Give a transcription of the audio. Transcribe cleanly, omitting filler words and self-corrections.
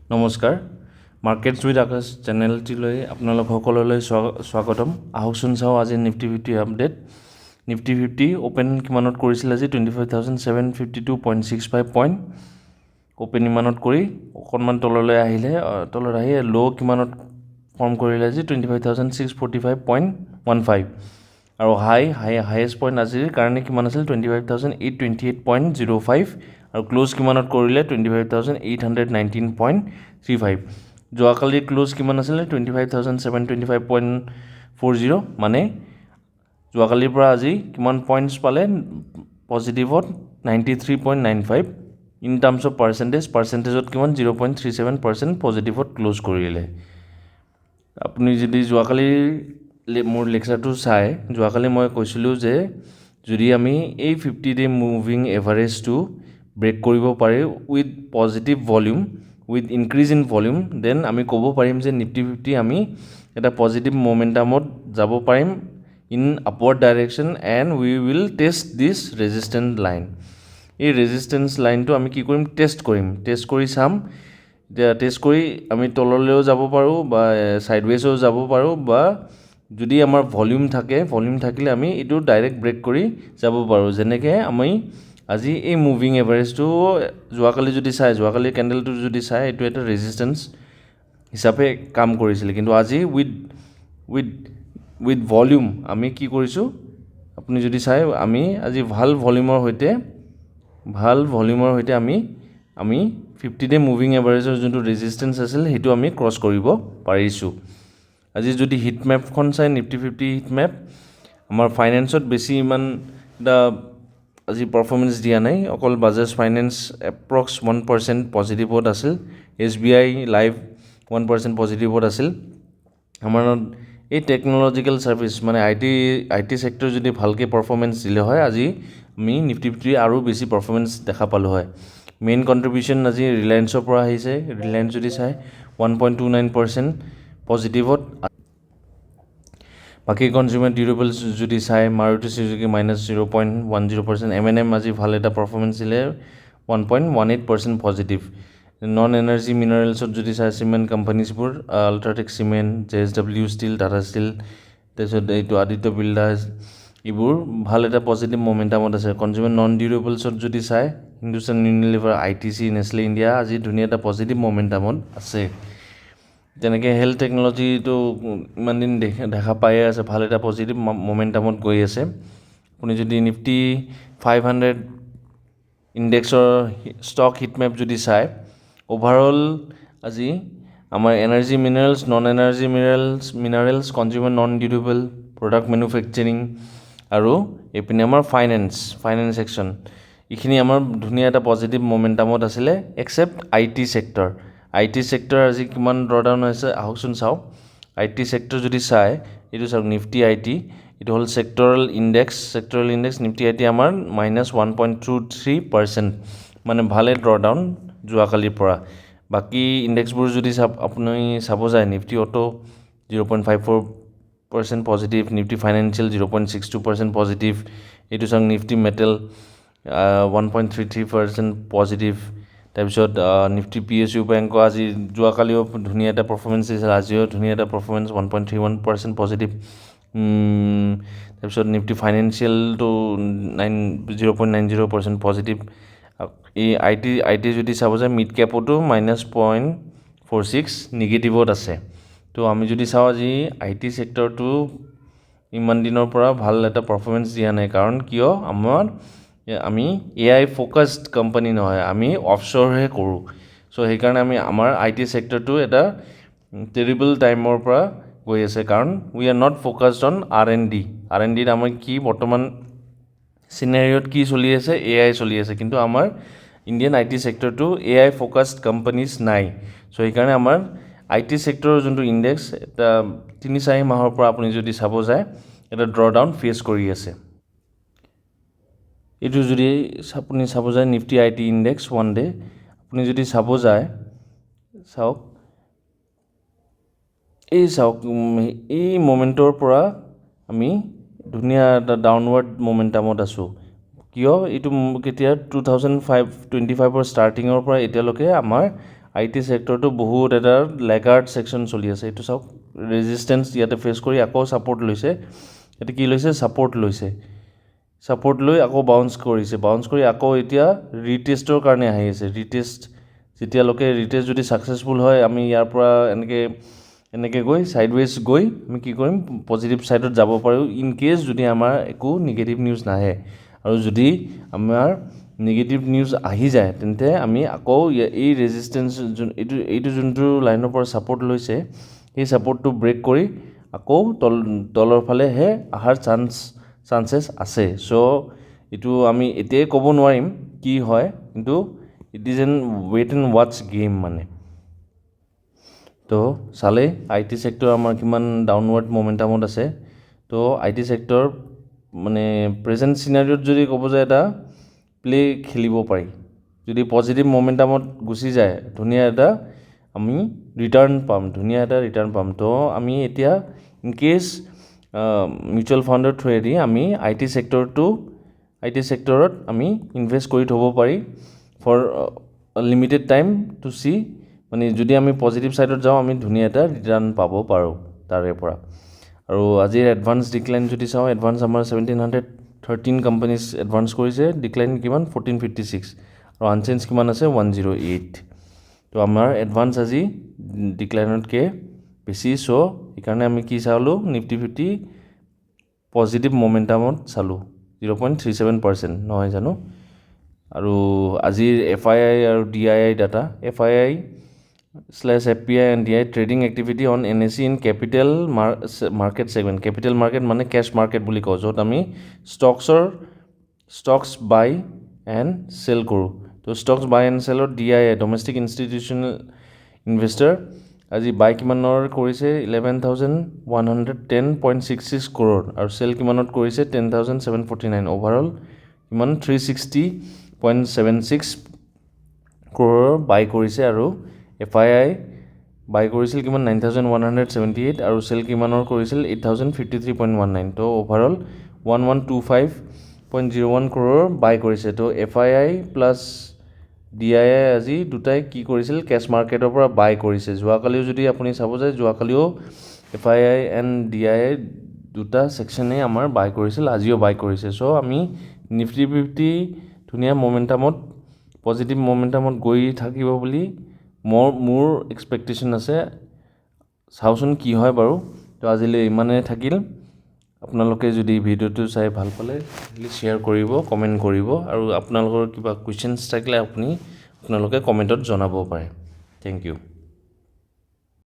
নমস্কাৰ markets with আকাশ চেনেলটিলৈ আপোনালোক সকলোলৈ স্বাগতম আহকচোন চাওঁ আজি নিফটি 50 আপডেট নিফটি 50 ওপেন কিমানত কৰিছিল আজি 25,752.65 পইণ্ট ওপেন ইমানত কৰি অকণমান তললৈ আহিলে তলত আহি লো কিমানত ফৰ্ম কৰিলে আজি 25,645.15 আৰু হাইয়েষ্ট পইণ্ট আজিৰ কাৰণে কিমান আছিল 25,828.05 আৰু ক্লোজ কিমানত কৰিলে 25,819.35 যোৱাকালিৰ ক্লোজ কিমান আছিলে 25,725.40 মানে যোৱাকালিৰ পৰা আজি কিমান পইণ্টছ পালে পজিটিভত 93.95 ইন টাৰ্মছ অফ পাৰ্চেণ্টেজত কিমান 0.37% পজিটিভত ক্লোজ কৰিলে আপুনি যদি যোৱাকালিৰ মোৰ লেকচাৰটো চাই যোৱাকালি মই কৈছিলোঁ যে যদি আমি এই 50-day মুভিং এভাৰেজটো ব্ৰেক কৰিব পাৰে with positive volume with increase in volume then আমি ক'ব পাৰিম যে নিফটি 50 আমি এটা পজিটিভ মোমেণ্টামত যাব পাৰিম in upward direction and we will test this resistance line এই ৰেজিষ্টেন্স লাইনটো আমি কি কৰিম টেষ্ট কৰি চাম টেষ্ট কৰি আমি তললৈও যাব পাৰোঁ বা সাইডৱেজও যাব পাৰোঁ বা যদি আমাৰ ভলিউম থাকিলে আমি এইটো ডাইৰেক্ট ব্ৰেক কৰি যাব পাৰোঁ যেনেকৈ আমি আজি এই মুভিং এভাৰেজটো যোৱাকালি যোৱাকালি কেণ্ডেলটো যদি চাই এইটো এটা ৰেজিষ্টেন্স হিচাপে কাম কৰিছিলে কিন্তু আজি উইথ ভলিউম আমি কি কৰিছোঁ আপুনি যদি চাই আমি আজি ভাল ভলিউমৰ সৈতে আমি 50-day মুভিং এভাৰেজৰ যোনটো ৰেজিষ্টেন্স আছিল সেইটো আমি ক্ৰছ কৰিব পাৰিছোঁ আজি যদি হিট মেপখন চাই নিফটি 50 হিট মেপ আমাৰ ফাইনেন্সত বেছি ইমান এটা আজি পাৰফৰ্মেন্স দিয়া নাই অকল বাজাজ ফাইনেন্স এপ্ৰক্স 1% পজিটিভত আছিল SBI লাইভ 1% পজিটিভত আছিল আমাৰ এই টেকনলজিকেল সাৰ্ভিস মানে আইটি সেক্টৰ যদি ভালকৈ পাৰফৰ্মেন্স দিলে হয় আজি আমি নিফটি 50 আৰু বেছি পাৰফৰ্মেন্স দেখা পালো হয় মেইন কন্ট্ৰিবিউশন আজি ৰিলায়েন্সৰ পৰা আহিছে ৰিলায়েন্স যদি চাই 1.29% পজিটিভত বাকি কনজিউমাৰ ডিউৰেবলছ যদি চাই মাৰুতি সুজুকি -0.10% M&M আজি ভাল এটা পাৰফৰ্মেন্স দিলে 1.18% পজিটিভ নন এনাৰ্জি মিনাৰেলছত যদি চাই সিমেন্ট কোম্পানীজবোৰ UltraTech cement JSW steel Tata steel তাৰপিছত এইটো আদিত্য বিল্ডাৰ্ছ এইবোৰ ভাল এটা পজিটিভ মোমেণ্টামত আছে কনজিউমাৰ নন ডিউৰেবলছত যদি চাই Hindustan Unilever ITC Nestle India আজি ধুনীয়া এটা পজিটিভ মোমেণ্টামত আছে যেনেকৈ হেল্থ টেকনলজিটো ইমান দিন দেখা পায়ে আছে ভাল এটা পজিটিভ মোমেণ্টামত গৈ আছে আপুনি যদি নিফটি 500 ইণ্ডেক্সৰ ষ্টক হিটমেপ যদি চাই ওভাৰঅল আজি আমাৰ energy minerals non energy minerals consumer non durable product manufacturing আৰু এইপিনে আমাৰ ফাইনেন্স সেকশ্যন এইখিনি আমাৰ ধুনীয়া এটা পজিটিভ মোমেণ্টামত আছিলে এক্সেপ্ট আইটি সেক্টৰ আজি কিমান ড্ৰডাউন হৈছে আহকচোন চাওঁ আইটি সেক্টৰ যদি চাই এইটো চাওক নিফটি আইটি এইটো হ'ল সেক্টৰেল ইণ্ডেক্স নিফটি আইটি আমাৰ -1.23% মানে ভালে ড্ৰডাউন যোৱাকালিৰ পৰা বাকি ইণ্ডেক্সবোৰ যদি আপুনি চাব যায় Nifty auto 0.54% positive Nifty financial 0.62% positive এইটো চাওক নিফটি মেটেল 1.33% পজিটিভ তাৰপিছত নিফটি PSU বেংক আজি যোৱাকালিও ধুনীয়া এটা পাৰফৰ্মেন্স দিছিল আজিও ধুনীয়া এটা পাৰফৰ্মেন্স 1.31% পজিটিভ তাৰপিছত নিফটি ফাইনেন্সিয়েলটো 0.90% পজিটিভ এই আইটি যদি চাব যায় মিড কেপতো -0.46 নিগেটিভত আছে তো আমি যদি চাওঁ আজি আইটি সেক্টৰটো ইমান দিনৰ পৰা ভাল এটা পাৰফৰ্মেন্স দিয়া নাই কাৰণ কিয় আমি AI ফ'কাছড কোম্পানী নহয় আমি অফশ্বৰহে কৰোঁ সো সেইকাৰণে আমাৰ আইটি সেক্টৰটো এটা টেৰিবল টাইমৰ পৰা গৈ আছে কাৰণ we are not focused on R&Dত আমাৰ কি বৰ্তমান সিনাৰিঅত কি চলি আছে AI চলি আছে কিন্তু আমাৰ ইণ্ডিয়ান আইটি সেক্টৰটো AI ফ'কাছড কোম্পানীজ নাই সো সেইকাৰণে আমাৰ আইটি সেক্টৰৰ যোনটো ইণ্ডেক্স এটা 3-4 মাহৰ পৰা আপুনি যদি চাব যায় এটা ড্ৰডাউন ফেচ কৰি আছে এইটো যদি আপুনি চাব যায় Nifty IT index one day আপুনি যদি চাব যায় চাওক এই মোমেণ্টৰ পৰা আমি ধুনীয়া এটা ডাউনৱাৰ্ড মোমেণ্টামত আছোঁ কিয় এইটো কেতিয়া 2025ৰ ষ্টাৰ্টিঙৰ পৰা এতিয়ালৈকে আমাৰ IT সেক্টৰটো বহুত এটা লেগাৰ্ড সেকশন চলি আছে এইটো চাওক ৰেজিস্ট্যান্স ইয়াতে ফেস কৰি আকৌ সাপোৰ্ট লৈছে এটা কি লৈছে সাপোৰ্ট লৈছে সাপোৰ্ট লৈ আকৌ বাউন্স কৰিছে বাউন্স কৰি আকৌ এতিয়া ৰিটেস্টৰ কাৰণে আহি আছে ৰিটেস্ট যেতিয়া লোকে ৰিটেস্ট যদি সাকসেসফুল হয় আমি ইয়াৰ পৰা এনেকে গৈ সাইডৱেজ গৈ আমি কি কৰিম পজিটিভ সাইডত যাব পাৰো ইন কেস যদি আমাৰ একো নেগেটিভ নিউজ নাহে আৰু যদি আমাৰ নেগেটিভ নিউজ আহি যায় তেন্তে আমি আকৌ এই ৰেজিস্ট্যান্স এইটো যোনটো লাইনৰ পৰা সাপোৰ্ট লৈছে এই সাপোৰ্টটো ব্ৰেক কৰি আকৌ তলৰ ফালে হে আহাৰ চান্সেস আছে সো এটো আমি এতে ক'ব নোৱাৰিম কি হয় কিন্তু it is an wait and watch game মানে তো চালে আইটি সেক্টৰ আমাৰ কিমান ডাউনৱাৰ্ড মোমেন্টামত আছে তো আইটি সেক্টৰ মানে প্ৰেজেন্ট সিনাৰিওত যদি ক'ব যায় এটা প্লে খেলিব পাৰি যদি পজিটিভ মোমেন্টামত গুচি যায় ধুনীয়া এটা আমি ৰিটাৰ্ণ পাম তো আমি এতিয়া ইন কেস মিউচুৱেল ফাণ্ডৰ থ্ৰুৱেদি আমি আইটি সেক্টৰত আমি ইনভেষ্ট কৰি থ'ব পাৰি ফৰ লিমিটেড টাইম টু সি মানে যদি আমি পজিটিভ সাইডত যাওঁ আমি ধুনীয়া এটা ৰিটাৰ্ণ পাব পাৰো তাৰে পৰা আৰু আজিৰ এডভান্স ডিক্লাইন যদি চাওঁ এডভান্স আমাৰ 1713 কোম্পানিজ এডভান্স কৰিছে ডিক্লাইন কিমান 1456 আৰু আনচেঞ্জ কিমান আছে 108 তো আমাৰ এডভান্স আজি ডিক্লাইনতকে বেছি সো এইকাৰণে আমি কি চালো নিফটি 50 পজিটিভ মোমেন্টামত চালো 0.37% নহয় জানো আৰু আজিৰ FII আৰু DII data FII/FPI and DII trading activity on NSE in capital market segment capital market মানে cash market বুলি কওঁ য'ত আমি stocks buy and sell কৰো তো stocks buy and sell DII domestic institutional investor আজি বাই কিমানৰ কৰিছে 11110.66 crore আৰু সেল কিমানত কৰিছে 10749 ওভাৰঅল কিমান 360.76 crore বাই কৰিছে আৰু FII বাই কৰিছিল কিমান 9178 আৰু সেল কিমানৰ কৰিছিল 8053.19 তো ওভাৰঅল 1125.01 crore বাই কৰিছে তো FII প্লাস DII আজি দুটাই কি কৰিছিল ক্যাশ মাৰ্কেটৰ পৰা বাই কৰিছে যোৱাকালিও যদি আপুনি চাব যায় যোৱাকালিও FII and DII দুটা সেকশনে আমাৰ বাই কৰিছিল আজিও বাই কৰিছে সো আমি নিফটি 50 ধুনীয়া মোমেন্টামত পজিটিভ মোমেন্টামত গৈ থাকিব বুলি মোৰ এক্সপেক্টেশন আছে চাওচোন কি হয় বাৰু তো আজিলৈ ইমানে থাকিল আপোনালোকে যদি ভিডিওটো চাই ভাল পালে প্লিজ শেয়াৰ কৰিব কমেন্ট কৰিব আৰু আপোনালোকৰ কিবা কোৱেশ্চনছ থাকিলে আপোনালোকে কমেন্টত জনাব পাৰে থ্যাংক ইউ